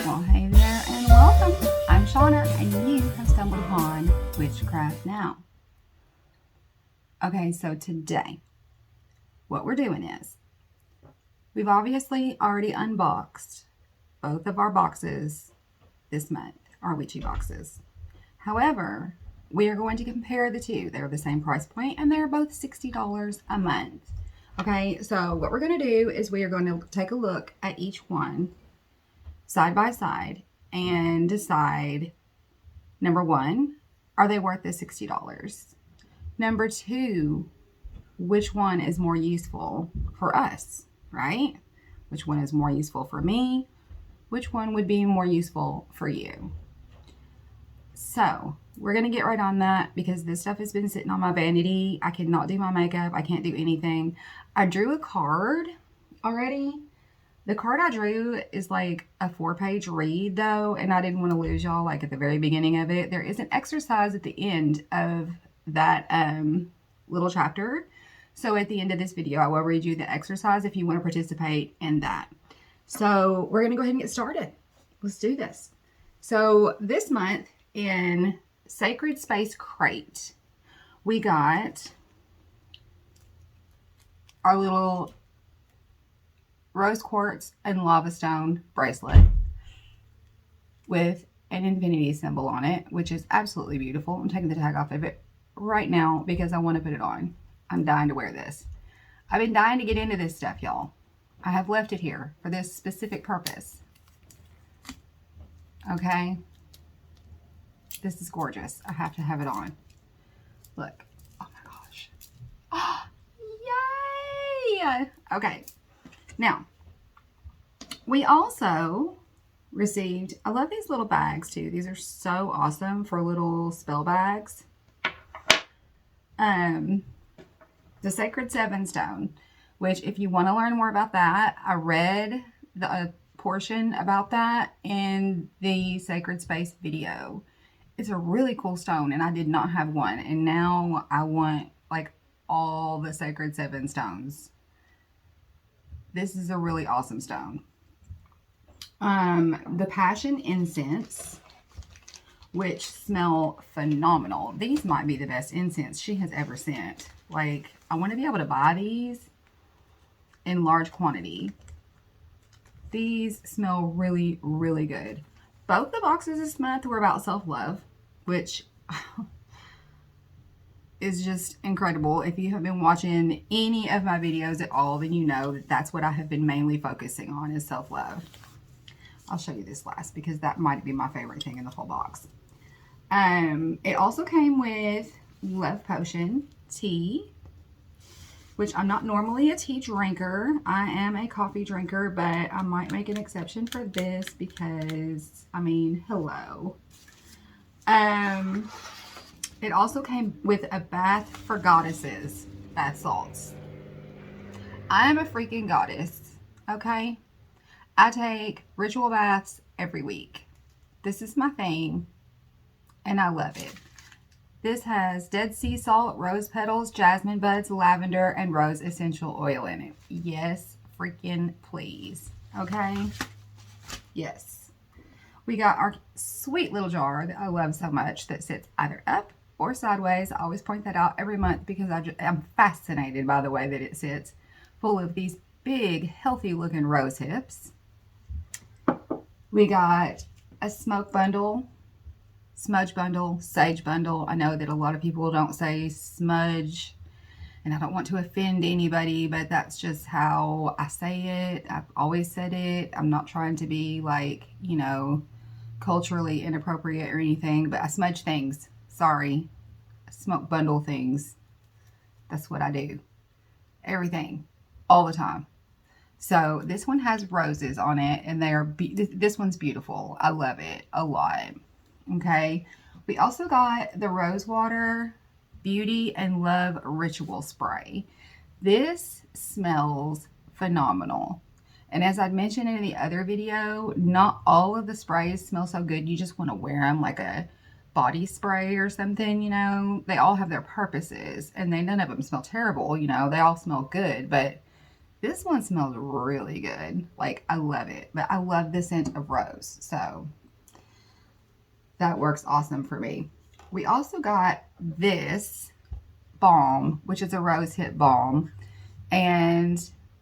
Well, hey there and welcome. I'm Shauna and you have stumbled upon Witchcraft Now. Okay, so today, what we're doing is, we've obviously already unboxed both of our boxes this month, our Witchy boxes. However, we are going to compare the two. They're the same price point and they're both $60 a month. Okay, so what we're going to do is we are going to take a look at each one side by side and decide, number one, are they worth the $60? Number two, which one is more useful for us, right? Which one is more useful for me? Which one would be more useful for you? So we're going to get right on that because this stuff has been sitting on my vanity. I cannot do my makeup. I can't do anything. I drew a card already. The card I drew is like a 4-page read though, and I didn't want to lose y'all like at the very beginning of it. There is an exercise at the end of that little chapter. So at the end of this video, I will read you the exercise if you want to participate in that. So we're going to go ahead and get started. Let's do this. So this month in Sacred Space Crate, we got our little rose quartz and lava stone bracelet with an infinity symbol on it, which is absolutely beautiful. I'm taking the tag off of it right now because I want to put it on. I'm dying to wear this. I've been dying to get into this stuff, y'all. I have left it here for this specific purpose. Okay. This is gorgeous. I have to have it on. Look. Oh my gosh. Oh, yay! Okay. Now, we also received, I love these little bags too. These are so awesome for little spell bags. The Sacred Seven Stone, which if you want to learn more about that, I read the portion about that in the Sacred Space video. It's a really cool stone and I did not have one. And now I want like all the Sacred Seven Stones. This is a really awesome stone. The Passion Incense, which smell phenomenal. These might be the best incense she has ever sent. Like, I want to be able to buy these in large quantity. These smell really, really good. Both the boxes this month were about self-love, which is just incredible. If you have been watching any of my videos at all, then you know that that's what I have been mainly focusing on is self-love. I'll show you this last because that might be my favorite thing in the whole box. It also came with Love Potion tea, which I'm not normally a tea drinker. I am a coffee drinker, but I might make an exception for this because, I mean, hello. It also came with a bath for goddesses, bath salts. I am a freaking goddess, okay? I take ritual baths every week. This is my thing, and I love it. This has Dead Sea salt, rose petals, jasmine buds, lavender, and rose essential oil in it. Yes, freaking please, okay? Yes. We got our sweet little jar that I love so much that sits either up or sideways. I always point that out every month because I'm fascinated by the way that it sits, full of these big, healthy looking rose hips. We got a smoke bundle, smudge bundle, sage bundle. I know that a lot of people don't say smudge, and I don't want to offend anybody, but that's just how I say it. I've always said it. I'm not trying to be like, you know, culturally inappropriate or anything, but I smudge things. Sorry. I smoke bundle things. That's what I do. Everything. All the time. So this one has roses on it, and they are this one's beautiful. I love it a lot. Okay. We also got the Rose Water Beauty and Love Ritual Spray. This smells phenomenal. And as I mentioned in the other video, not all of the sprays smell so good. You just want to wear them like a body spray or something, you know. They all have their purposes, and none of them smell terrible, you know. They all smell good, but This one smells really good. Like, I love it. But I love the scent of rose. So that works awesome for me. We also got this balm, which is a rose hip balm. And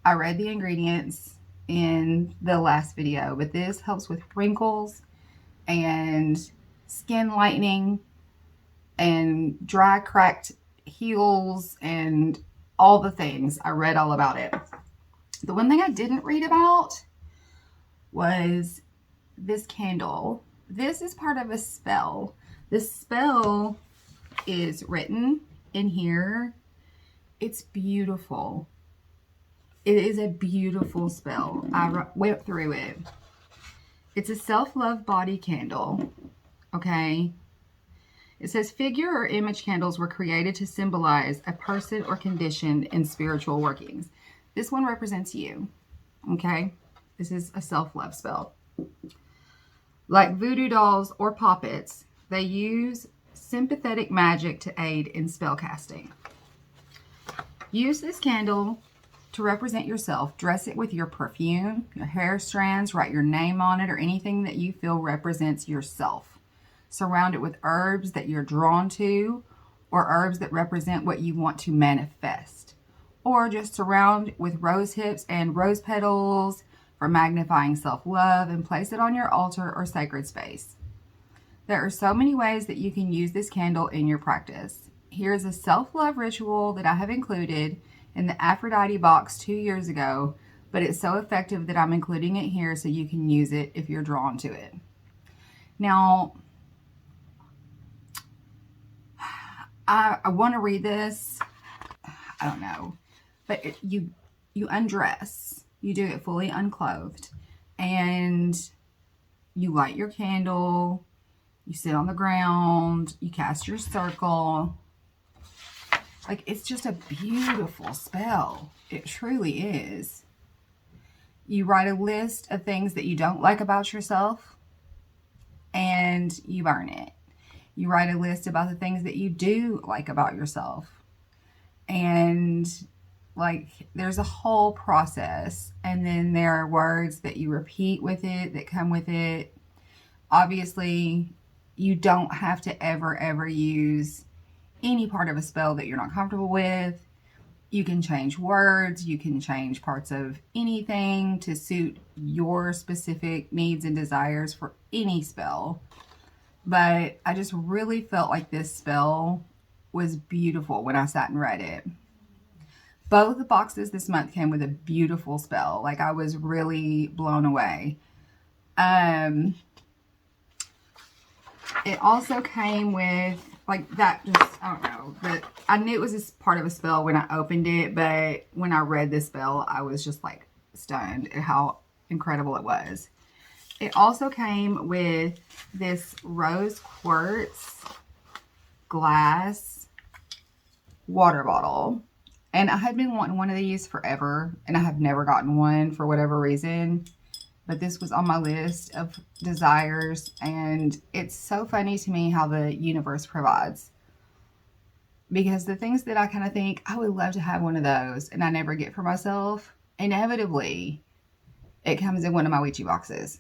I read the ingredients in the last video, but this helps with wrinkles and skin lightening and dry, cracked heels and all the things. I read all about it. The one thing I didn't read about was this candle. This is part of a spell. This spell is written in here. It's beautiful. It is a beautiful spell. I went through it. It's a self-love body candle. Okay. It says figure or image candles were created to symbolize a person or condition in spiritual workings. This one represents you. Okay. This is a self-love spell. Like voodoo dolls or puppets, they use sympathetic magic to aid in spell casting. Use this candle to represent yourself. Dress it with your perfume, your hair strands, write your name on it, or anything that you feel represents yourself. Surround it with herbs that you're drawn to, or herbs that represent what you want to manifest. Or just surround with rose hips and rose petals for magnifying self-love, and place it on your altar or sacred space. There are so many ways that you can use this candle in your practice. Here's a self-love ritual that I have included in the Aphrodite box 2 years ago, but it's so effective that I'm including it here so you can use it if you're drawn to it. Now, I want to read this. I don't know. But you undress. You do it fully unclothed. And you light your candle. You sit on the ground. You cast your circle. Like, it's just a beautiful spell. It truly is. You write a list of things that you don't like about yourself, and you burn it. You write a list about the things that you do like about yourself. And, like, there's a whole process. And then there are words that you repeat with it, that come with it. Obviously, you don't have to ever use any part of a spell that you're not comfortable with. You can change words, you can change parts of anything to suit your specific needs and desires for any spell. But I just really felt like this spell was beautiful when I sat and read it. Both the boxes this month came with a beautiful spell. Like, I was really blown away. It also came with, like, that just, I don't know, but I knew it was this part of a spell when I opened it, but when I read this spell, I was just, like, stunned at how incredible it was. It also came with this rose quartz glass water bottle. And I had been wanting one of these forever, and I have never gotten one for whatever reason. But this was on my list of desires, and it's so funny to me how the universe provides. Because the things that I kind of think, I would love to have one of those, and I never get for myself, inevitably, it comes in one of my Witchy boxes.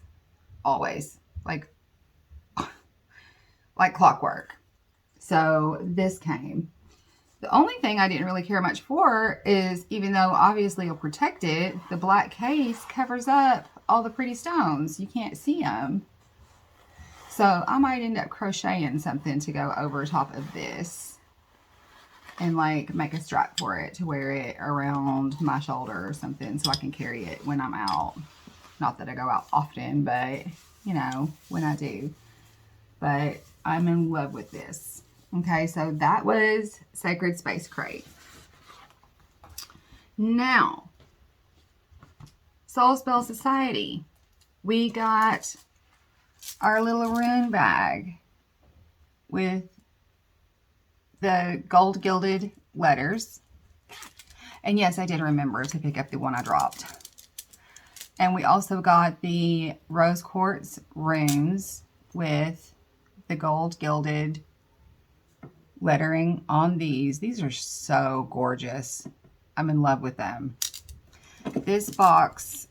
Always. Like clockwork. So this came. The only thing I didn't really care much for is, even though obviously it'll protect it, the black case covers up all the pretty stones. You can't see them. So I might end up crocheting something to go over top of this and, like, make a strap for it to wear it around my shoulder or something so I can carry it when I'm out. Not that I go out often, but, you know, when I do. But I'm in love with this. Okay, so that was Sacred Space Crate. Now, Soul Spell Society. We got our little rune bag with the gold gilded letters. And yes, I did remember to pick up the one I dropped. And we also got the rose quartz runes with the gold gilded lettering on these. These are so gorgeous. I'm in love with them. This box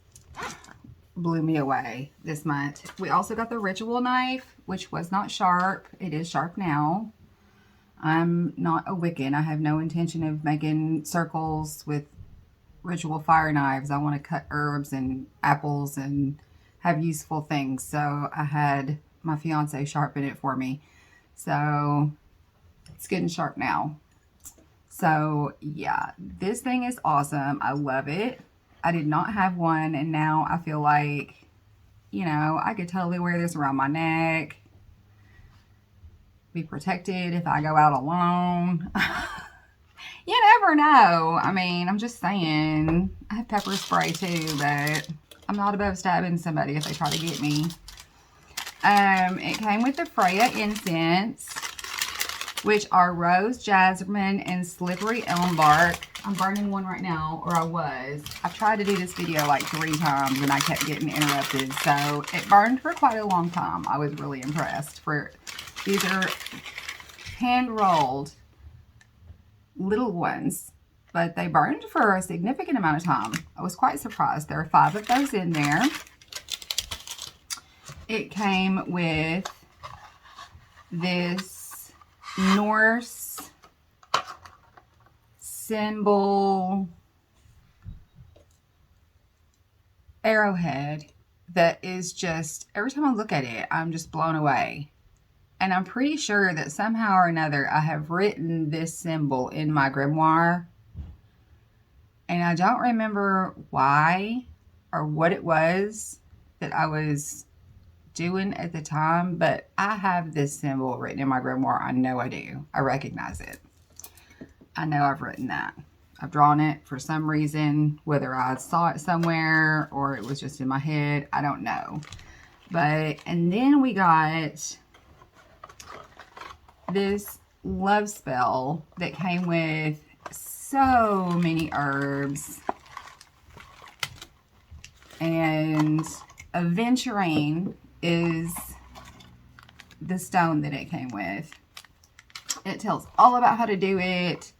blew me away this month. We also got the ritual knife, which was not sharp. It is sharp now. I'm not a Wiccan. I have no intention of making circles with ritual fire knives. I want to cut herbs and apples and have useful things. So I had my fiance sharpen it for me. So it's getting sharp now. So yeah, this thing is awesome. I love it. I did not have one, and now I feel like, you know, I could totally wear this around my neck. Be protected if I go out alone. You never know. I mean, I'm just saying. I have pepper spray too, but I'm not above stabbing somebody if they try to get me. It came with the Freya Incense, which are rose, jasmine, and slippery elm bark. I'm burning one right now, or I was. I've tried to do this video like 3 times and I kept getting interrupted. So it burned for quite a long time. I was really impressed. These are hand-rolled little ones, but they burned for a significant amount of time. I was quite surprised. There are 5 of those in there. It came with this Norse symbol arrowhead that is just, every time I look at it, I'm just blown away. And I'm pretty sure that somehow or another I have written this symbol in my grimoire. And I don't remember why or what it was that I was doing at the time, but I have this symbol written in my grimoire. I know I do. I recognize it. I know I've written that. I've drawn it for some reason, whether I saw it somewhere or it was just in my head, I don't know. But, and then we got this love spell that came with so many herbs, and aventurine is the stone that it came with. It tells all about how to do it.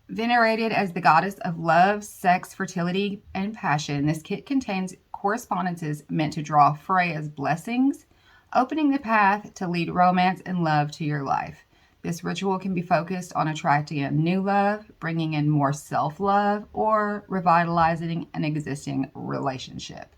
Venerated as the goddess of love, sex, fertility, and passion, this kit contains correspondences meant to draw Freya's blessings, opening the path to lead romance and love to your life. This ritual can be focused on attracting a new love, bringing in more self-love, or revitalizing an existing relationship.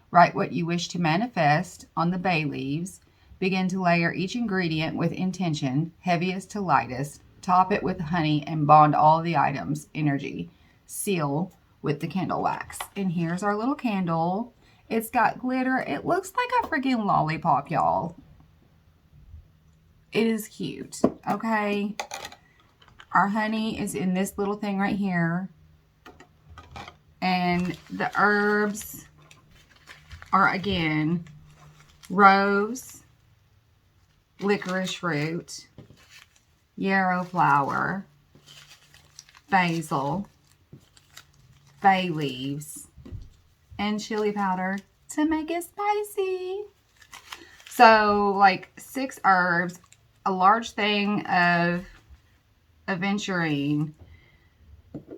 Write what you wish to manifest on the bay leaves. Begin to layer each ingredient with intention, heaviest to lightest. Top it with honey and bond all the items, energy. Seal with the candle wax. And here's our little candle. It's got glitter. It looks like a freaking lollipop, y'all. It is cute, okay? Our honey is in this little thing right here. And the herbs are, again, rose, licorice root, yarrow flower, basil, bay leaves, and chili powder to make it spicy. So, like 6 herbs, a large thing of aventurine,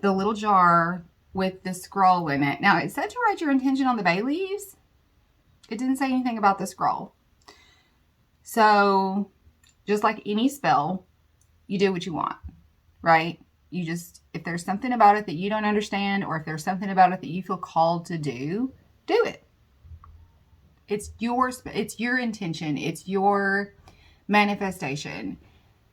the little jar with the scroll in it. Now, it said to write your intention on the bay leaves. It didn't say anything about the scroll. So, just like any spell, you do what you want, right? You just, if there's something about it that you don't understand, or if there's something about it that you feel called to do it. It's your intention. It's your manifestation.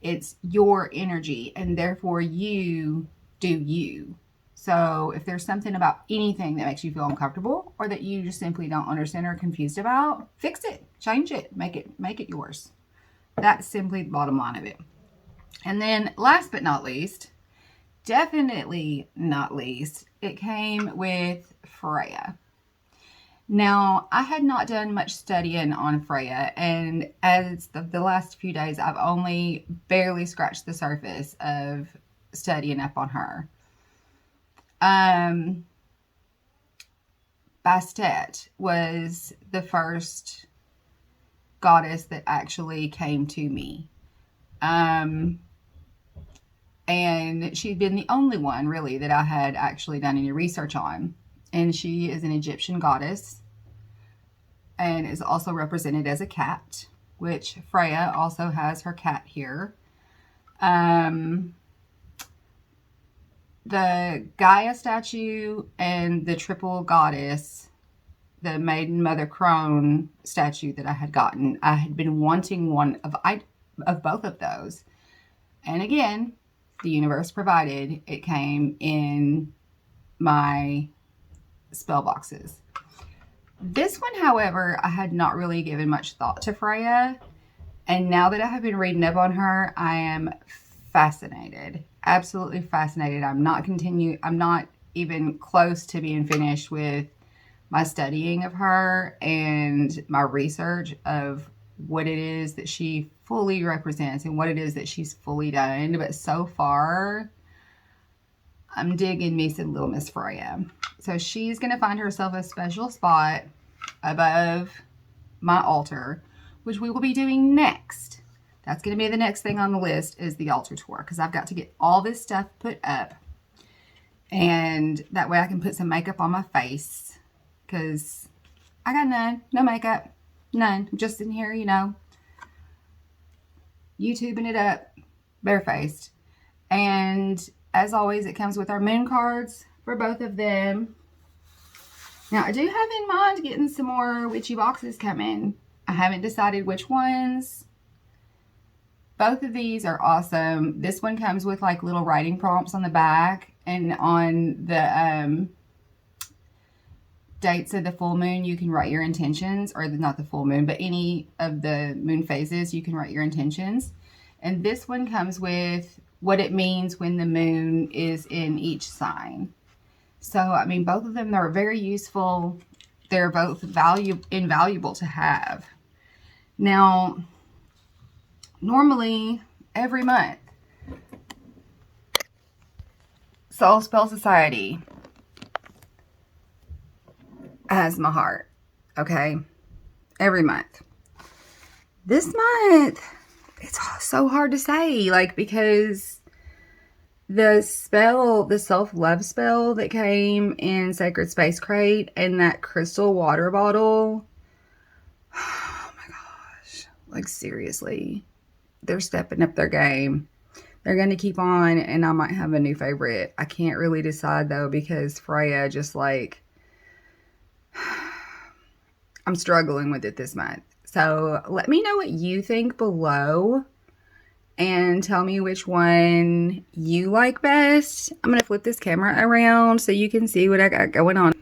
It's your energy, and therefore you do you. So if there's something about anything that makes you feel uncomfortable, or that you just simply don't understand or are confused about, fix it, change it, make it yours. That's simply the bottom line of it. And then last but not least, definitely not least, it came with Freya. Now, I had not done much studying on Freya, and as the last few days, I've only barely scratched the surface of studying up on her. Bastet was the first goddess that actually came to me. And she'd been the only one, really, that I had actually done any research on. And she is an Egyptian goddess and is also represented as a cat, which Freya also has her cat here. The Gaia statue and the triple goddess, the maiden mother crone statue that I had gotten, I had been wanting one of both of those. And again, the universe provided. It came in my spell boxes. This one, however, I had not really given much thought to Freya. And now that I have been reading up on her, I am fascinated. Absolutely fascinated. I'm not even close to being finished with my studying of her and my research of what it is that she fully represents and what it is that she's fully done. But so far, I'm digging me some little Miss Freya. So she's going to find herself a special spot above my altar, which we will be doing next. That's going to be the next thing on the list, is the altar tour, because I've got to get all this stuff put up. And that way I can put some makeup on my face, because I got none. No makeup. None. I'm just in here, you know, YouTubing it up, barefaced. And as always, it comes with our moon cards for both of them. Now, I do have in mind getting some more witchy boxes coming. I haven't decided which ones. Both of these are awesome. This one comes with like little writing prompts on the back, and on the dates of the full moon, you can write your intentions, or not the full moon, but any of the moon phases, you can write your intentions. And this one comes with what it means when the moon is in each sign. So, I mean, both of them are very useful. They're both invaluable to have. Now, normally, every month, Soul Spell Society has my heart, okay? Every month. This month, it's so hard to say, like, because the spell, the self-love spell that came in Sacred Space Crate and that crystal water bottle, oh my gosh, like, seriously, they're stepping up their game. They're going to keep on, and I might have a new favorite. I can't really decide, though, because Freya just, like, I'm struggling with it this month. So let me know what you think below and tell me which one you like best. I'm going to flip this camera around so you can see what I got going on.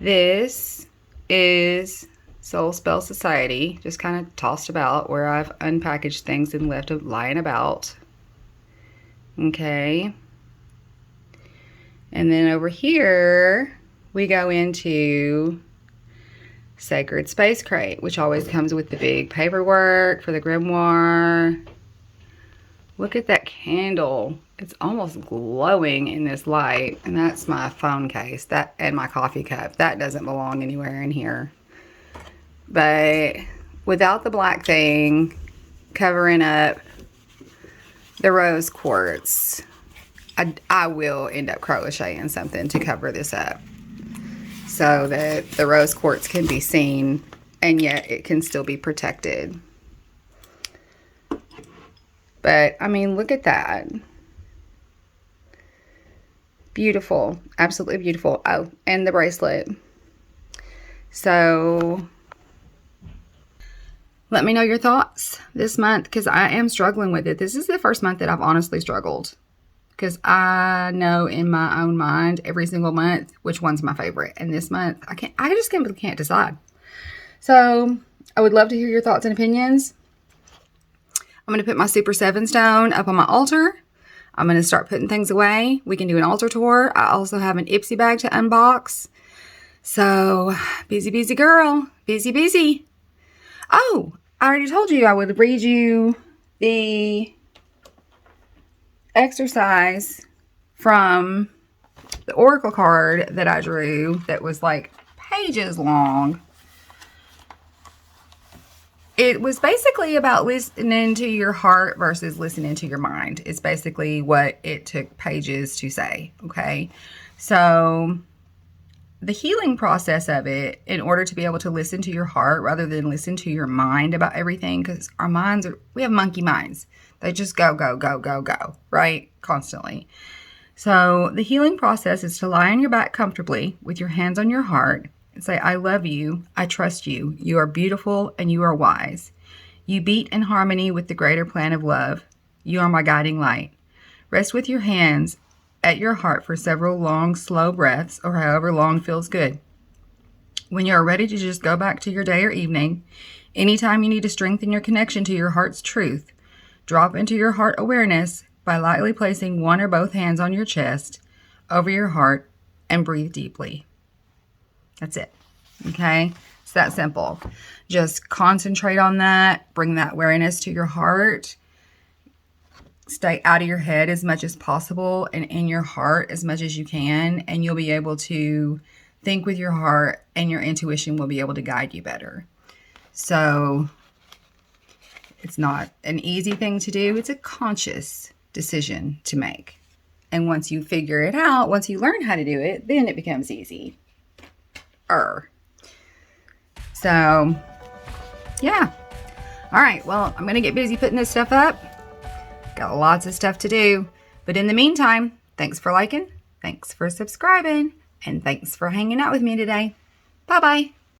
This is Soul Spell Society, just kind of tossed about where I've unpackaged things and left them lying about. Okay. And then over here, we go into Sacred Space Crate, which always comes with the big paperwork for the grimoire. Look at that candle. It's almost glowing in this light. And that's my phone case. That and my coffee cup. That doesn't belong anywhere in here. But without the black thing covering up the rose quartz, I will end up crocheting something to cover this up, so that the rose quartz can be seen and yet it can still be protected. But, I mean, look at that. Beautiful. Absolutely beautiful. Oh, and the bracelet. So, let me know your thoughts this month, because I am struggling with it. This is the first month that I've honestly struggled, because I know in my own mind every single month which one's my favorite. And this month, I just can't decide. So, I would love to hear your thoughts and opinions. I'm going to put my Super 7 stone up on my altar. I'm going to start putting things away. We can do an altar tour. I also have an Ipsy bag to unbox. So, busy, busy girl. Busy, busy. Oh, I already told you I would read you the exercise from the oracle card that I drew that was like pages long. it was basically about listening to your heart versus listening to your mind. It's basically what it took pages to say. Okay. So the healing process of it, in order to be able to listen to your heart rather than listen to your mind about everything, because our minds we have monkey minds. They just go, go, go, go, go, right? Constantly. So the healing process is to lie on your back comfortably with your hands on your heart and say, I love you. I trust you. You are beautiful and you are wise. You beat in harmony with the greater plan of love. You are my guiding light. Rest with your hands at your heart for several long, slow breaths, or however long feels good. When you are ready to just go back to your day or evening, anytime you need to strengthen your connection to your heart's truth, drop into your heart awareness by lightly placing one or both hands on your chest, over your heart, and breathe deeply. That's it. Okay? It's that simple. Just concentrate on that. Bring that awareness to your heart. Stay out of your head as much as possible and in your heart as much as you can, and you'll be able to think with your heart, and your intuition will be able to guide you better. So it's not an easy thing to do. It's a conscious decision to make. And once you figure it out, once you learn how to do it, then it becomes easy. So, yeah. All right. Well, I'm going to get busy putting this stuff up. Got lots of stuff to do. But in the meantime, thanks for liking, thanks for subscribing, and thanks for hanging out with me today. Bye-bye.